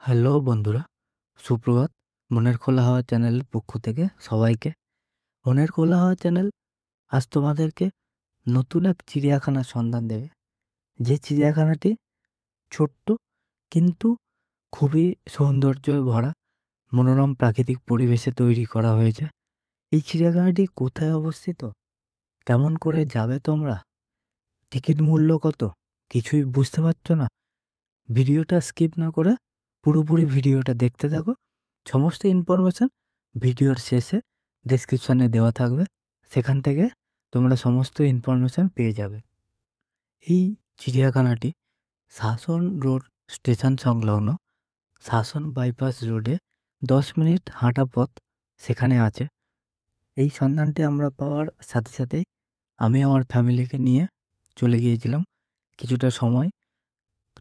Hello বন্ধুরা, সুপ্রভাত। মনের খোলা হাওয়া চ্যানেলের পক্ষ থেকে সবাইকে। মনের খোলা হাওয়া চ্যানেল আজ তোমাদেরকে নতুন এক চিড়িয়াখানার সন্ধান দেবে। যে চিড়িয়াখানাটি ছোট্ট কিন্তু খুবই সৌন্দর্যে ভরা, মনোরম প্রাকৃতিক পরিবেশে তৈরি করা হয়েছে। এই চিড়িয়াখানাটি কোথায় অবস্থিত? কেমন করে যাবে তোমরা? টিকিট মূল্য কত? কিছুই বুঝতে পারছো না? ভিডিওটা স্কিপ না করে পুরোপুরি ভিডিওটা দেখতে থাকো। সমস্ত ইনফরমেশন ভিডিওর শেষে ডেসক্রিপশনে দেওয়া থাকবে, সেখান থেকে তোমরা সমস্ত ইনফরমেশন পেয়ে যাবে। এই চিড়িয়াখানাটি শাসন রোড স্টেশন সংলগ্ন, শাসন বাইপাস রোডে 10 মিনিট হাঁটা পথ সেখানে আছে। এই সন্ধানটি আমরা পাওয়ার সাথে সাথেই আমি আমার ফ্যামিলিকে নিয়ে চলে গিয়েছিলাম কিছুটা সময়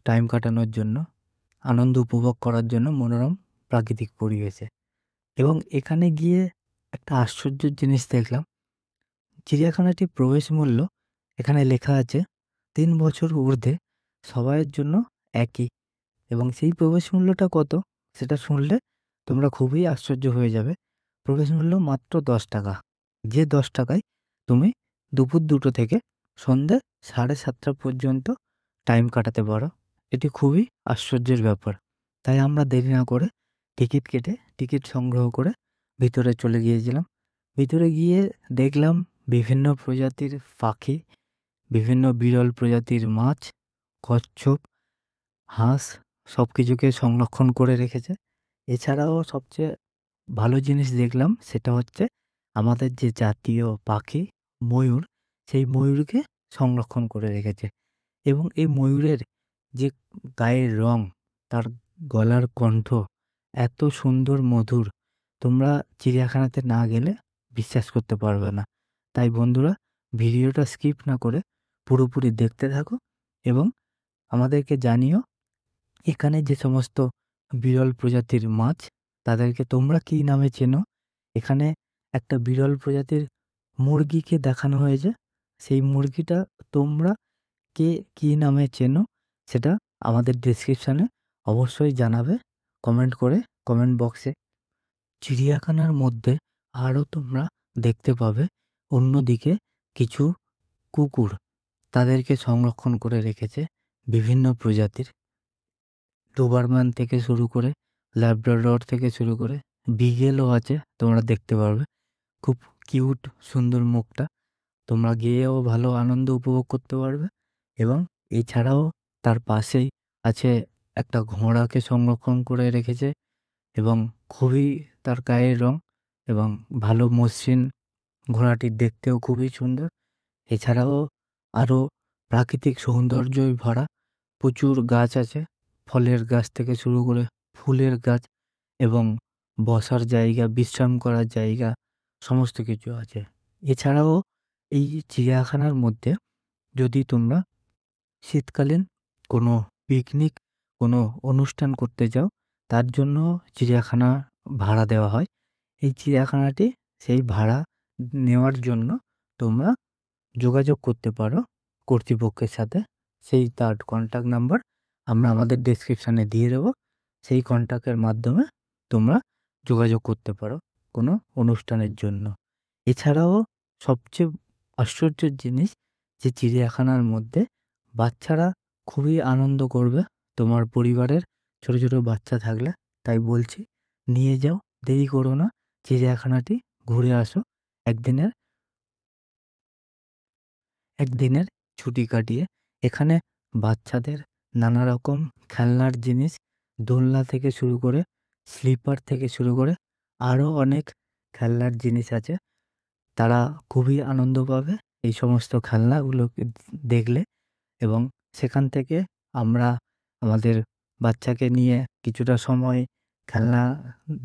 টাইম কাটানোর জন্য, আনন্দ উপভোগ করার জন্য মনোরম প্রাকৃতিক পরিবেশে। এবং এখানে গিয়ে একটা আশ্চর্যের জিনিস দেখলাম। চিড়িয়াখানাটি প্রবেশ মূল্য এখানে লেখা আছে 3 বছর ঊর্ধ্বে সবাইয়ের জন্য একই। এবং সেই প্রবেশ মূল্যটা কত সেটা শুনলে তোমরা খুবই আশ্চর্য হয়ে যাবে। প্রবেশ মূল্য মাত্র 10 টাকা। যে 10 টাকায় তুমি দুপুর 2টো থেকে সন্ধ্যে 7:30 পর্যন্ত টাইম কাটাতে পারো। এটি খুবই আশ্চর্যের ব্যাপার। তাই আমরা দেরি না করে টিকিট কেটে টিকিট সংগ্রহ করে ভিতরে চলে গিয়েছিলাম। ভিতরে গিয়ে দেখলাম বিভিন্ন প্রজাতির পাখি, বিভিন্ন বিরল প্রজাতির মাছ, কচ্ছপ, হাঁস সব কিছুকে সংরক্ষণ করে রেখেছে। এছাড়াও সবচেয়ে ভালো জিনিস দেখলাম সেটা হচ্ছে আমাদের যে জাতীয় পাখি ময়ূর, সেই ময়ূরকে সংরক্ষণ করে রেখেছে। এবং এই ময়ূরের যে গায়ের রং, তার গলার কণ্ঠ এত সুন্দর মধুর, তোমরা চিড়িয়াখানাতে না গেলে বিশ্বাস করতে পারবে না। তাই বন্ধুরা, ভিডিওটা স্কিপ না করে পুরোপুরি দেখতে থাকো এবং আমাদেরকে জানিও এখানে যে সমস্ত বিরল প্রজাতির মাছ তাদেরকে তোমরা কী নামে চেনো। এখানে একটা বিরল প্রজাতির মুরগিকে দেখানো হয়েছে। সেই মুরগিটা তোমরা কে কী নামে চেনো সেটা আমাদের ডেসক্রিপশানে অবশ্যই জানাবে কমেন্ট করে, কমেন্ট বক্সে। চিড়িয়াখানার মধ্যে আরও তোমরা দেখতে পাবে অন্যদিকে কিছু কুকুর, তাদেরকে সংরক্ষণ করে রেখেছে বিভিন্ন প্রজাতির। ডোবারম্যান থেকে শুরু করে, ল্যাব্রাডর থেকে শুরু করে বিগেলও আছে, তোমরা দেখতে পারবে। খুব কিউট সুন্দর মুখটা। তোমরা গিয়েও ভালো আনন্দ উপভোগ করতে পারবে। এবং এছাড়াও তার পাশেই আছে একটা ঘোড়াকে সংরক্ষণ করে রেখেছে এবং খুবই তার গায়ের রং এবং ভালো মসৃণ, ঘোড়াটি দেখতেও খুবই সুন্দর। এছাড়াও আরও প্রাকৃতিক সৌন্দর্যই ভরা প্রচুর গাছ আছে, ফলের গাছ থেকে শুরু করে ফুলের গাছ এবং বসার জায়গা, বিশ্রাম করার জায়গা সমস্ত কিছু আছে। এছাড়াও এই চিড়িয়াখানার মধ্যে যদি তোমরা শীতকালীন কোনো পিকনিক, কোনো অনুষ্ঠান করতে যাও, তার জন্য চিড়িয়াখানা ভাড়া দেওয়া হয়। এই চিড়িয়াখানাটি সেই ভাড়া নেওয়ার জন্য তোমরা যোগাযোগ করতে পারো কর্তৃপক্ষের সাথে। তার কন্ট্যাক্ট নাম্বার আমরা আমাদের ডেসক্রিপশানে দিয়ে দেবো। সেই কন্ট্যাক্টের মাধ্যমে তোমরা যোগাযোগ করতে পারো কোনো অনুষ্ঠানের জন্য। এছাড়াও সবচেয়ে আশ্চর্যের জিনিস যে চিড়িয়াখানার মধ্যে বাচ্চারা খুবই আনন্দ করবে। তোমার পরিবারের ছোট ছোট বাচ্চা থাকলে তাই বলছি, নিয়ে যাও, দেরি করো না, চিড়িয়াখানাটি ঘুরে আসো। একদিনের একদিনের ছুটি কাটিয়ে এখানে বাচ্চাদের নানা রকম খেলনার জিনিস, দোলনা থেকে শুরু করে, স্লিপার থেকে শুরু করে আরও অনেক খেলনার জিনিস আছে। তারা খুবই আনন্দ পাবে এই সমস্ত খেলনাগুলোকে দেখলে। এবং সেখান থেকে আমরা আমাদের বাচ্চাকে নিয়ে কিছুটা সময় খেলনা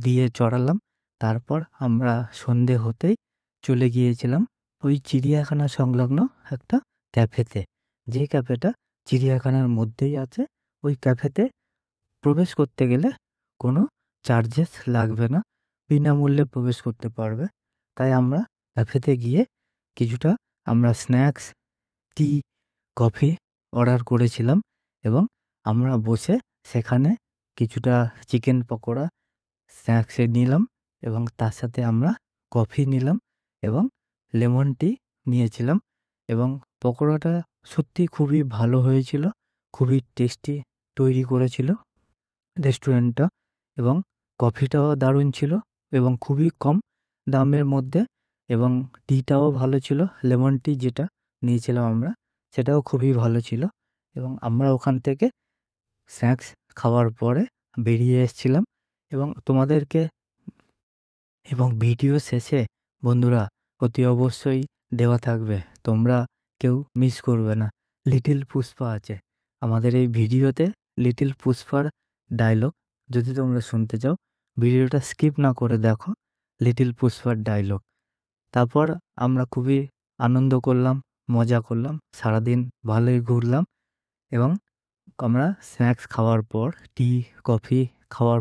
দিয়ে চড়ালাম। তারপর আমরা সন্ধে হতেই চলে গিয়েছিলাম ওই চিড়িয়াখানা সংলগ্ন একটা ক্যাফেতে। যে ক্যাফেটা চিড়িয়াখানার মধ্যেই আছে। ওই ক্যাফেতে প্রবেশ করতে গেলে কোনো চার্জেস লাগবে না, বিনামূল্যে প্রবেশ করতে পারবে। তাই আমরা ক্যাফেতে গিয়ে কিছুটা আমরা স্ন্যাক্স, টি, কফি অর্ডার করেছিলাম এবং আমরা বসে সেখানে কিছুটা চিকেন পকোড়া স্ন্যাক্সে নিলাম এবং তার সাথে আমরা কফি নিলাম এবং লেমন টি নিয়েছিলাম এবং পকোড়াটা সত্যি খুবই ভালো হয়েছিল, খুবই টেস্টি তৈরি করেছিল রেস্টুরেন্টটা এবং কফিটাও দারুণ ছিল এবং খুবই কম দামের মধ্যে এবং টিটাও ভালো ছিল। লেমন টি যেটা নিয়েছিলাম আমরা সেটাও খুবই ভালো ছিল এবং আমরা ওখান থেকে স্ন্যাক্স খাওয়ার পরে বেরিয়ে এসেছিলাম এবং তোমাদেরকে এবং ভিডিও শেষে বন্ধুরা অতি অবশ্যই দেওয়া থাকবে, তোমরা কেউ মিস করবে না। লিটিল পুষ্পা আছে আমাদের এই ভিডিওতে, লিটিল পুষ্পার ডায়লগ যদি তোমরা শুনতে চাও ভিডিওটা স্কিপ না করে দেখো, লিটিল পুষ্পার ডায়লগ। তারপর আমরা খুবই আনন্দ করলাম, মজা করলাম, সারাদিন ভালোই ঘুরলাম এবং আমরা স্ন্যাক্স খাওয়ার পর টি কফি খাওয়ার